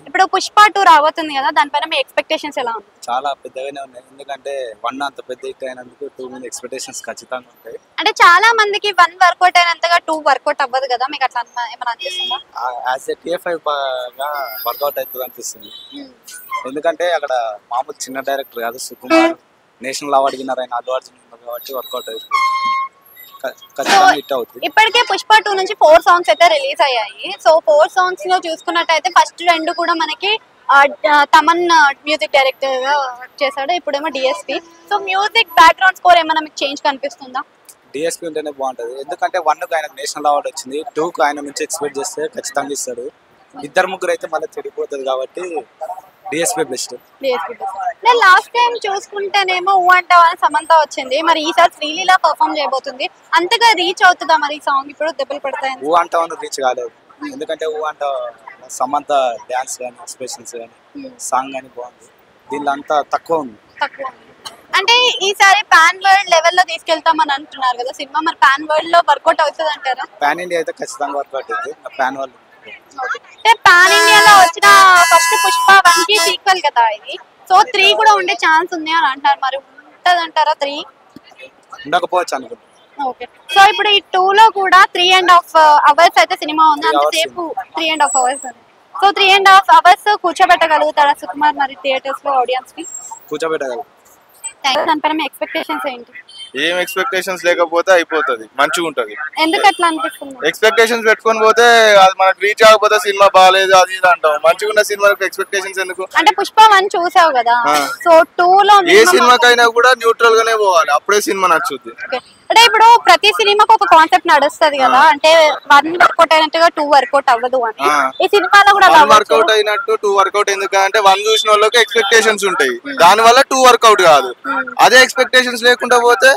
ఇప్పుడు పుష్ప 2 రాబోతుంది కదా, దానిపైన మీ ఎక్స్పెక్టేషన్స్ ఎలా ఉన్నాయి? చాలా పెద్దగానే ఉన్నాయి. ఎందుకంటే 1 అంత పెద్ద హిట్ అయినందుకు 2 మీద ఎక్స్పెక్టేషన్స్ ఖచ్చితంగా ఉంటాయి. అంటే చాలా మందికి 1 వర్కౌట్ అయినంతగా 2 వర్కౌట్ అవ్వదు కదా, మీకు అట్లా ఏమైనా అనిపిస్తుందా? యాజ్ ఎ TF5 బాగా వర్కౌట్ అవుతుంది అనిపిస్తుంది. ఎందుకంటే అక్కడ మామూలు చిన్న డైరెక్టర్ కాదు, సుకుమార్ నేషనల్ అవార్డు విన్నర్ అయిన అల్లు అర్జున్ ఉన్నారు కాబట్టి వర్కౌట్ అవుతుంది, ఖచ్చితంగా హిట్ అవుతుంది. ఇప్పటికే పుష్ప 2 నుంచి 4 సాంగ్స్ అయితే రిలీజ్ అయ్యాయి. సో 4 సాంగ్స్ లో చూసుకున్నట్టయితే ఫస్ట్ 2 కూడా మనకి తమన్ మ్యూజిక్ డైరెక్టర్ గా వర్క్ చేశాడు, ఇప్పుడేమో DSP. So music background score ఏమైనా మీకు చేంజ్ కనిపిస్తుందా? DSP ఉంటేనే బాగుంటుంది. ఎందుకంటే 1కు ఆయనకు నేషనల్ అవార్డు వచ్చింది, 2కు ఆయన నుంచి ఎక్స్పెక్ట్ చేస్తే ఖచ్చితంగా ఇస్తాడు. 2 అయితే మళ్ళీ చెడిపోతుంది కాబట్టి DSP బెస్ట్. లాస్ట్ టైం చూసుకుంటేనేమో ఊ అంటావా అని సమంత వచ్చింది, మరి ఈసారి శ్రీలీల పర్ఫామ్ చేయబోతుంది. అంతగా రీచ్ అవుతుందా మరి ఈ సాంగ్? ఇప్పుడు దెబ్బలు పడతాయి. ఊ అంటావా రీచ్ కాలేదు, ఎందుకంటే ఊ అంటా సమంత డాన్స్ కానీ ఎక్స్ప్రెషన్స్ కానీ సాంగ్ కానీ బాగుంది, దీనిలో అంతా తక్కువ ఉంది. అంటే ఈసారి పాన్ వరల్డ్ లెవెల్లో తీసుకెళ్తామని అంటున్నారు కదా సినిమా, మరి పాన్ వరల్డ్ లో వర్కౌట్ అవుతుంది అంటారా? పాన్ ఇండియా అయితే ఖచ్చితంగా వర్కౌట్ అవుతుంది. పాన్ వరల్డ్ అంటే పాన్ ఇండియాలో వచ్చిన ఫస్ట్ పుష్ప 1 కి సీక్వెల్ కదా ఇది, సో 3 కూడా ఉండే ఛాన్స్ ఉంది అని అంటారు, మరి ఉంటది అంటారా 3? ఉండకపోవచ్చు అనుకుంటున్నాను. ఓకే, సో ఇప్పుడు ఈ 2 లో కూడా 3.5 hours అయితే సినిమా ఉంది, అంతసేపు 3.5 hours అని. సో 3.5 hours కూర్చోబెట్టగలుగుతారా సుకుమార్ మరి థియేటర్స్ లో ఆడియన్స్ ని? కూర్చోబెట్టగలరు. దానిపైన మీ ఎక్స్పెక్టేషన్స్ ఏంటి? ఏం ఎక్స్పెక్టేషన్స్ లేకపోతే అయిపోతుంది, మంచిగా ఉంటది. ఎందుకు అట్లా అనిపిస్తుంది? ఎక్స్పెక్టేషన్స్ పెట్టుకొని పోతే అది మనకు రీచ్ అవ్వకపోతే సినిమా బాగాలేదు అది ఇది అంటాం. మంచిగా ఉన్న సినిమాకి ఎక్స్పెక్టేషన్స్ ఎందుకు? అంటే పుష్ప 1 చూసావు కదా, సో 2 లో ఏ సినిమాకైనా కూడా న్యూట్రల్ గానే పోవాలి, అప్పుడే సినిమా నచ్చుద్ది. అంటే ఇప్పుడు ప్రతి సినిమాకి ఒక కాన్సెప్ట్ నడుస్తుంది కదా, అంటే 1 వర్కౌట్ అయినట్టుగా 2 వర్కౌట్ అవ్వదు అని. ఈ సినిమాలో కూడా 1 వర్కౌట్ అయినట్టు 2 వర్కౌట్ ఎందుకంటే 1 చూసిన వాళ్ళకి ఎక్స్పెక్టేషన్స్ ఉంటాయి, దాని వల్ల 2 వర్కౌట్ కాదు. అదే ఎక్స్పెక్టేషన్స్ లేకుండా పోతే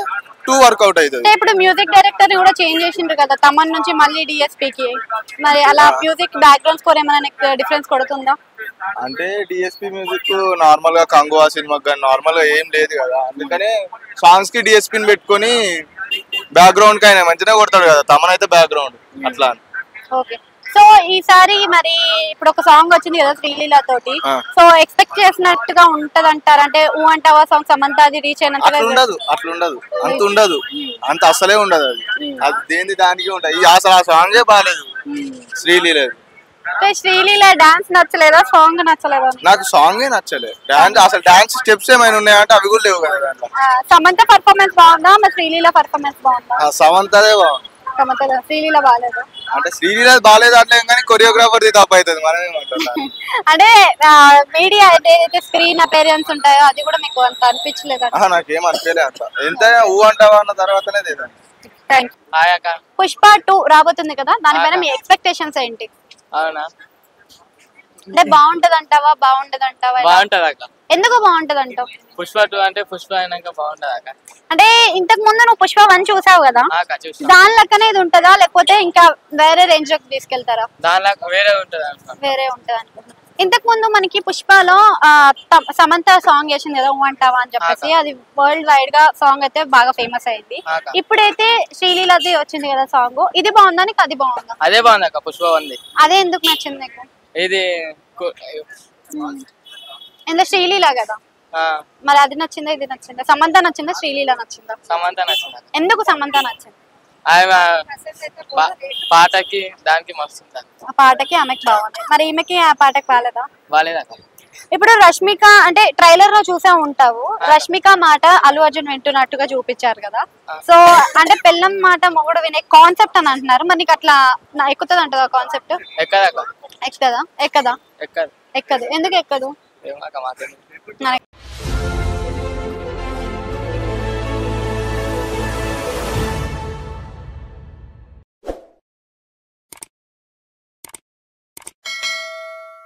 2 వర్కౌట్ అవుతుంది. ఇప్పుడు మ్యూజిక్ డైరెక్టర్ ని కూడా చేంజ్ చేసిండ్రు కదా, తమన్ నుంచి మళ్ళీ DSP కి, మరి అలా మ్యూజిక్ బ్యాక్గ్రౌండ్ స్కోర్ ఏమైనా డిఫరెన్స్ కొడుతుందా? అంటే DSP మ్యూజిక్ నార్మల్ గా కంగువా సినిమాకి కానీ నార్మల్ గా ఏం లేదు కదా, అందుకనే సాంగ్స్ కి DSP ని పెట్టుకొని బ్యాక్గ్రౌండ్ కి ఆయన మంచిగా కొడతాడు కదా, తమన్ అయితే బ్యాక్గ్రౌండ్ అట్లా. ఓకే, సో ఈసారి మరి ఇప్పుడు ఒక సాంగ్ వచ్చింది కదా శ్రీలీల తోటి, సో ఎక్స్పెక్ట్ చేసినట్టుగా ఉంటది అంటారు? అంటే ఊ అంటావా సాంగ్ సమంత అది రీచ్ అయినంత అట్లుండదు, అంత ఉండదు, అంత అసలే ఉండదు. అది దేని దానికి ఉంటాయి. అసలు ఆ సాంగే బాగాలేదు శ్రీలీల. శ్రీలీల డాన్స్ నచ్చలేదా, సాంగ్ నచ్చలేదా? నాకు సాంగే నచ్చలేదు, డాన్స్ అసలు డాన్స్ స్టెప్స్ ఏమైనా ఉన్నాయంటే అవి కూడా లేవు కదా దాంట్లో. సమంత పర్ఫార్మెన్స్ బాగుందా, మరి శ్రీలీల పర్ఫార్మెన్స్ బాగుందా? సమంతదే బాగుంది, శ్రీలీల బాగాలేదు. అంటే శ్రీలీల బాగాలేదు అంటే కానీ కొరియోగ్రాఫర్ తప్పు అవుతుంది, మనం ఏమంటున్నాం. అంటే మీడియా ఏదైతే స్క్రీన్ అపేరెన్స్ ఉంటాయో అది కూడా మీకు అంత అనిపించలేదు? నాకేం అనిపించలేదు అంత, ఎంతైనా ఊ అంటావా అన్న తర్వాతనే లేదండి. పుష్ప 2 రాబోతుంది కదా, దానిపైన మీ ఎక్స్పెక్టేషన్స్ ఏంటి? అవునా, అంటే బాగుంటది అంటావా బాగుంటది అంటావా? బాగుంటది అక్క. ఎందుకు బాగుంటది అంటావు? పుష్ప 2 అంటే పుష్ప అయినాక బాగుంటది అక్క. అంటే ఇంతకు ముందు నువ్వు పుష్ప 1 చూసావు కదా, దాని లెక్కనే ఇది ఉంటదా లేకపోతే ఇంకా వేరే రేంజ్ లోకి తీసుకెళ్తారా? దానిలో వేరే ఉంటది, వేరే ఉంటది అనుకుంటున్నా. ఇంతకు ముందు మనకి పుష్పలో సమంత సాంగ్ చేసింది కదా ఊ అంటావా అని చెప్పేసి, అది వరల్డ్ వైడ్ గా సాంగ్ అయితే బాగా ఫేమస్ అయింది. ఇప్పుడైతే శ్రీలీలది వచ్చింది కదా సాంగ్, ఇది బాగుందా నీకు అది బాగుందా? అదే బాగుంది అక్క, పుష్ప 1. అదే ఎందుకు నచ్చింది నీకు? ఇది ఎందుకు శ్రీలీల కదా, మరి అది నచ్చిందా ఇది నచ్చిందా? సమంత నచ్చిందా శ్రీలీల నచ్చిందా? సమంత నచ్చింది. ఎందుకు సమంత నచ్చింది? ఆమె పాటకి దానికి మస్తుంది, ఆ పాటకి ఆమెకి బాగుంది, మరి ఈమెకి ఆ పాటకి బాగాలేదక్క. ఇప్పుడు రష్మిక అంటే ట్రైలర్ లో చూసే ఉంటావు, రష్మిక మాట అల్లు అర్జున్ వింటున్నట్టుగా చూపించారు కదా, సో అంటే పెళ్ళం మాట మొగుడు వినే కాన్సెప్ట్ అని అంటున్నారు, మరి నీకు అట్లా ఎక్కుతుంది అంటదా కాన్సెప్ట్? ఎక్కదక్క. ఎక్కదా? ఎక్కదా? ఎక్కదు. ఎక్కదు, ఎందుకు ఎక్కదు?